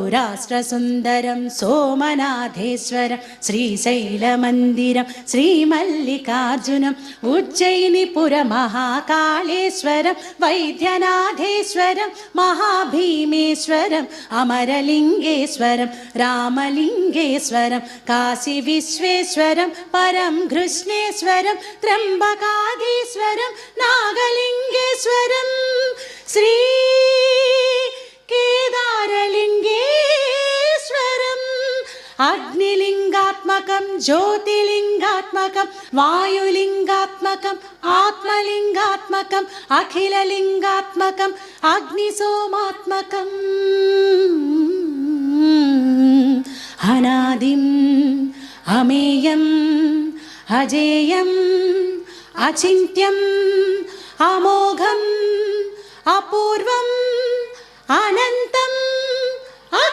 സൗരാഷ്ട്രസുന്ദരം സോമനാഥേശ്വരം ശ്രീശൈലമന്ദിരം ശ്രീമല്ലികാർജുനം ഉജ്ജയിനിപുരമഹാകാളേശ്വരം വൈദ്യനാഥേശ്വരം മഹാഭീമേശ്വരം അമരലിംഗേശ്വരം രാമലിംഗേശ്വരം കാശിവിശ്വേശ്വരം പരം കൃഷ്ണേശ്വരം ത്രംബകാധീശ്വരം നാഗലിംഗേശ്വരം ശ്രീ കേദാരലിംഗേശ്വരം അഗ്നിലിംഗാത്മകം ജ്യോതിലിംഗാത്മകം വായുലിംഗാത്മകം ആത്മലിംഗാത്മകം അഖിലലിംഗാത്മകം അഗ്നിസോമാത്മകം അനാദിം അമേയം അജേയം അചിന്യം അമോഘം അപൂർവം അനന്തം